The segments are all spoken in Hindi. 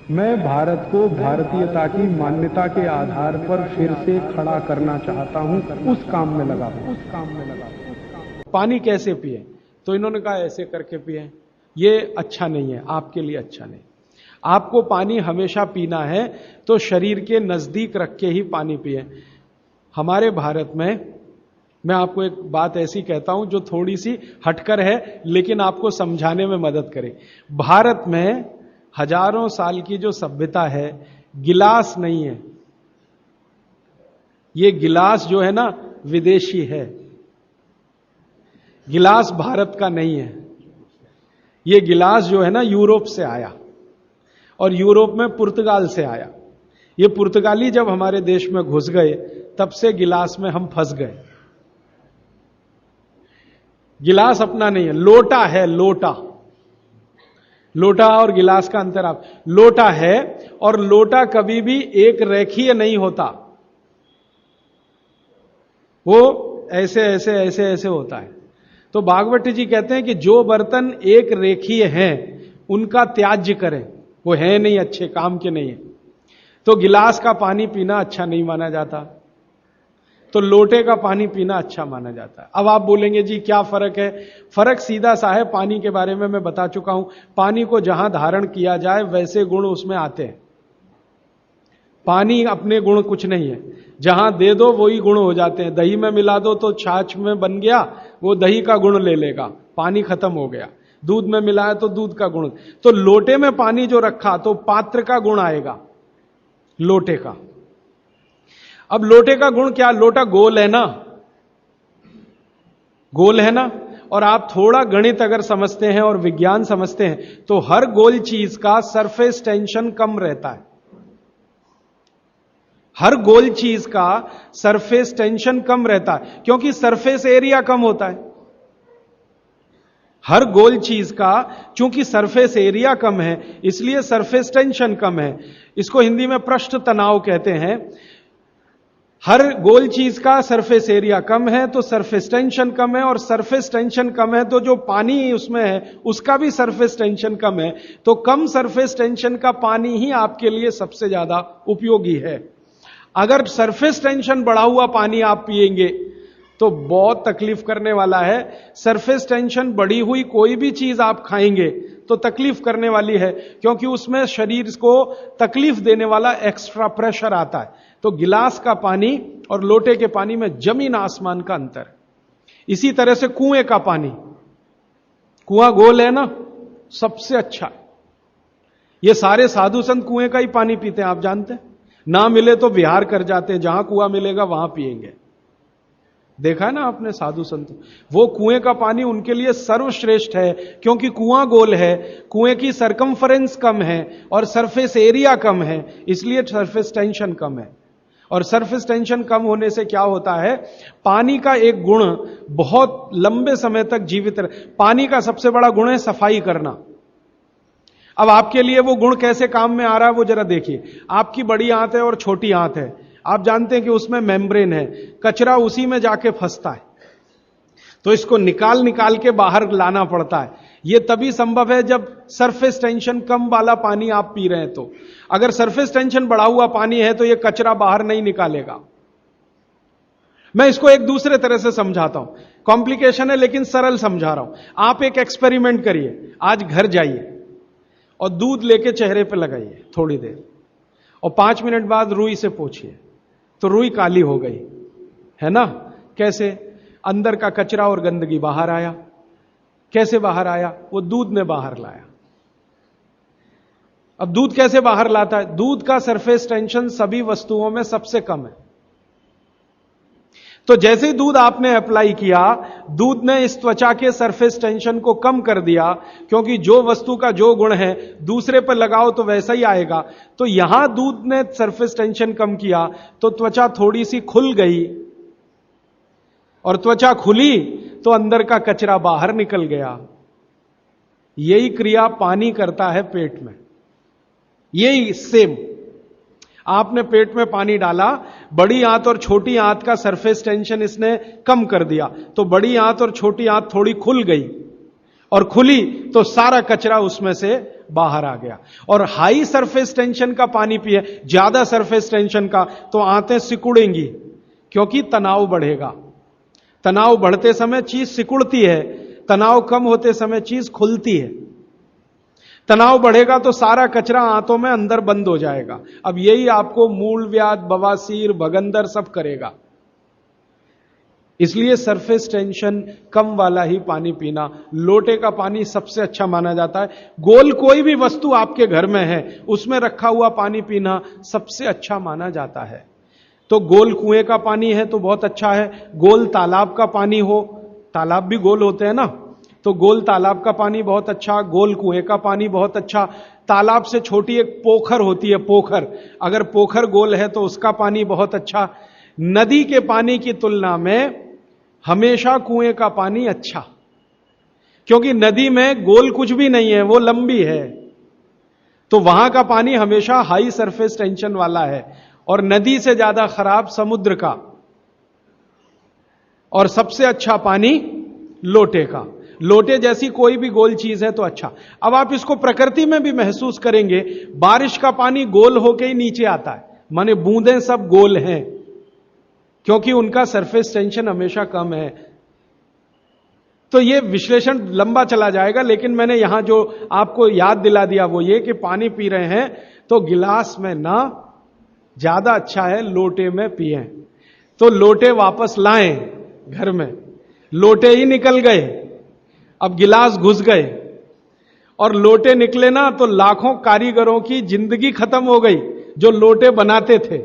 मैं भारत को भारतीयता की मान्यता के आधार पर फिर से खड़ा करना चाहता हूं, उस काम में लगा हूं। पानी कैसे पिए? तो इन्होंने कहा ऐसे करके पिए। ये अच्छा नहीं है, आपके लिए अच्छा नहीं। आपको पानी हमेशा पीना है तो शरीर के नजदीक रख के ही पानी पिए। हमारे भारत में, मैं आपको एक बात ऐसी कहता हूं जो थोड़ी सी हटकर है लेकिन आपको समझाने में मदद करे। भारत में हजारों साल की जो सभ्यता है, गिलास नहीं है। ये गिलास जो है ना, विदेशी है। गिलास भारत का नहीं है। ये गिलास जो है ना, यूरोप से आया, और यूरोप में पुर्तगाल से आया। ये पुर्तगाली जब हमारे देश में घुस गए, तब से गिलास में हम फंस गए। गिलास अपना नहीं है, लोटा है। लोटा, लोटा और गिलास का अंतर आप, लोटा है और लोटा कभी भी एक रेखीय नहीं होता। वो ऐसे ऐसे ऐसे ऐसे होता है। तो भागवत जी कहते हैं कि जो बर्तन एक रेखीय हैं उनका त्याज्य करें, वो है नहीं, अच्छे काम के नहीं है। तो गिलास का पानी पीना अच्छा नहीं माना जाता, तो लोटे का पानी पीना अच्छा माना जाता है। अब आप बोलेंगे जी क्या फर्क है? फर्क सीधा सा है। पानी के बारे में मैं बता चुका हूं। पानी को जहां धारण किया जाए वैसे गुण उसमें आते हैं। पानी अपने गुण कुछ नहीं है, जहां दे दो वही गुण हो जाते हैं। दही में मिला दो तो छाछ में बन गया, वो दही का गुण ले लेगा, पानी खत्म हो गया। दूध में मिलाया तो दूध का गुण। तो लोटे में पानी जो रखा तो पात्र का गुण आएगा, लोटे का। अब लोटे का गुण क्या? लोटा गोल है ना, गोल है ना। और आप थोड़ा गणित अगर समझते हैं और विज्ञान समझते हैं तो हर गोल चीज का सरफेस टेंशन कम रहता है। हर गोल चीज का सरफेस टेंशन कम रहता है, क्योंकि सरफेस एरिया कम होता है। हर गोल चीज का चूंकि सरफेस एरिया कम है, इसलिए सरफेस टेंशन कम है। इसको हिंदी में पृष्ठ तनाव कहते हैं। हर गोल चीज का सरफेस एरिया कम है तो सरफेस टेंशन कम है, और सरफेस टेंशन कम है तो जो पानी उसमें है उसका भी सरफेस टेंशन कम है। तो कम सरफेस टेंशन का पानी ही आपके लिए सबसे ज्यादा उपयोगी है। अगर सरफेस टेंशन बढ़ा हुआ पानी आप पिएंगे तो बहुत तकलीफ करने वाला है। सरफेस टेंशन बढ़ी हुई कोई भी चीज आप खाएंगे तो तकलीफ करने वाली है, क्योंकि उसमें शरीर को तकलीफ देने वाला एक्स्ट्रा प्रेशर आता है। तो गिलास का पानी और लोटे के पानी में जमीन आसमान का अंतर। इसी तरह से कुएं का पानी, कुआं गोल है ना, सबसे अच्छा। ये सारे साधु संत कुएं का ही पानी पीते हैं, आप जानते हैं। ना मिले तो विहार कर जाते हैं, जहां कुआं मिलेगा वहां पिएंगे। देखा है ना आपने साधु संत, वो कुएं का पानी उनके लिए सर्वश्रेष्ठ है, क्योंकि कुआं गोल है, कुएं की सरकमफरेंस कम है और सरफेस एरिया कम है, इसलिए सरफेस टेंशन कम है। और सरफेस टेंशन कम होने से क्या होता है? पानी का एक गुण बहुत लंबे समय तक जीवित रहे। पानी का सबसे बड़ा गुण है सफाई करना। अब आपके लिए वो गुण कैसे काम में आ रहा है वो जरा देखिए। आपकी बड़ी आंत है और छोटी आंत है, आप जानते हैं कि उसमें मेम्ब्रेन है, कचरा उसी में जाके फंसता है, तो इसको निकाल निकाल के बाहर लाना पड़ता है। यह तभी संभव है जब सरफेस टेंशन कम वाला पानी आप पी रहे हैं। तो अगर सरफेस टेंशन बढ़ा हुआ पानी है तो यह कचरा बाहर नहीं निकालेगा। मैं इसको एक दूसरे तरह से समझाता हूं, कॉम्प्लिकेशन है लेकिन सरल समझा रहा हूं। आप एक एक्सपेरिमेंट करिए, आज घर जाइए और दूध लेके चेहरे पे लगाइए थोड़ी देर, और 5 मिनट बाद रुई से पोंछिए, तो रुई काली हो गई है ना। कैसे? अंदर का कचरा और गंदगी बाहर आया। कैसे बाहर आया? वो दूध ने बाहर लाया। अब दूध कैसे बाहर लाता है? दूध का सरफेस टेंशन सभी वस्तुओं में सबसे कम है। तो जैसे ही दूध आपने अप्लाई किया, दूध ने इस त्वचा के सरफेस टेंशन को कम कर दिया, क्योंकि जो वस्तु का जो गुण है दूसरे पर लगाओ तो वैसा ही आएगा। तो यहां दूध ने सरफेस टेंशन कम किया तो त्वचा थोड़ी सी खुल गई, और त्वचा खुली तो अंदर का कचरा बाहर निकल गया। यही क्रिया पानी करता है पेट में। यही सेम, आपने पेट में पानी डाला, बड़ी आंत और छोटी आंत का सरफेस टेंशन इसने कम कर दिया, तो बड़ी आंत और छोटी आंत थोड़ी खुल गई, और खुली तो सारा कचरा उसमें से बाहर आ गया। और हाई सरफेस टेंशन का पानी पिए, ज्यादा सरफेस टेंशन का, तो आंतें सिकुड़ेंगी, क्योंकि तनाव बढ़ेगा। तनाव बढ़ते समय चीज सिकुड़ती है, तनाव कम होते समय चीज खुलती है। तनाव बढ़ेगा तो सारा कचरा आंतों में अंदर बंद हो जाएगा। अब यही आपको मूलव्याध, बवासीर, भगंदर सब करेगा। इसलिए सरफेस टेंशन कम वाला ही पानी पीना। लोटे का पानी सबसे अच्छा माना जाता है। गोल कोई भी वस्तु आपके घर में है, उसमें रखा हुआ पानी पीना सबसे अच्छा माना जाता है। तो गोल कुएं का पानी है तो बहुत अच्छा है। गोल तालाब का पानी हो, तालाब भी गोल होते हैं ना, तो गोल तालाब का पानी बहुत अच्छा, गोल कुएं का पानी बहुत अच्छा। तालाब से छोटी एक पोखर होती है, पोखर, अगर पोखर गोल है तो उसका पानी बहुत अच्छा। नदी के पानी की तुलना में हमेशा कुएं का पानी अच्छा, क्योंकि नदी में गोल कुछ भी नहीं है, वो लंबी है, तो वहां का पानी हमेशा हाई सरफेस टेंशन वाला है। और नदी से ज्यादा खराब समुद्र का, और सबसे अच्छा पानी लोटे का। लोटे जैसी कोई भी गोल चीज है तो अच्छा। अब आप इसको प्रकृति में भी महसूस करेंगे, बारिश का पानी गोल होके ही नीचे आता है, माने बूंदें सब गोल हैं, क्योंकि उनका सरफेस टेंशन हमेशा कम है। तो यह विश्लेषण लंबा चला जाएगा, लेकिन मैंने यहां जो आपको याद दिला दिया वो ये कि पानी पी रहे हैं तो गिलास में ना, ज्यादा अच्छा है लोटे में पिएं। तो लोटे वापस लाएं घर में, लोटे ही निकल गए, अब गिलास घुस गए, और लोटे निकले ना तो लाखों कारीगरों की जिंदगी खत्म हो गई जो लोटे बनाते थे।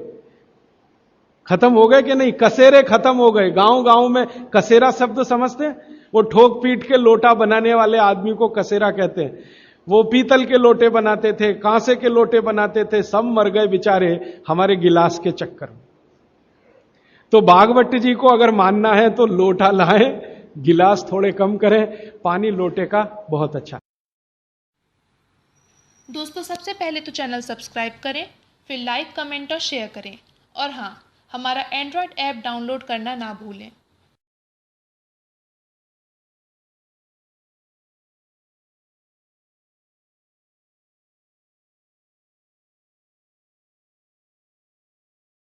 खत्म हो गए कि नहीं? कसेरे खत्म हो गए। गांव गांव में कसेरा शब्द समझते हैं? वो ठोक पीट के लोटा बनाने वाले आदमी को कसेरा कहते हैं। वो पीतल के लोटे बनाते थे, कांसे के लोटे बनाते थे, सब मर गए बेचारे हमारे गिलास के चक्कर में। तो भागवत जी को अगर मानना है तो लोटा लाए, गिलास थोड़े कम करें, पानी लोटे का बहुत अच्छा। दोस्तों, सबसे पहले तो चैनल सब्सक्राइब करें, फिर लाइक, कमेंट और शेयर करें, और हाँ, हमारा एंड्रॉयड ऐप डाउनलोड करना ना भूलें।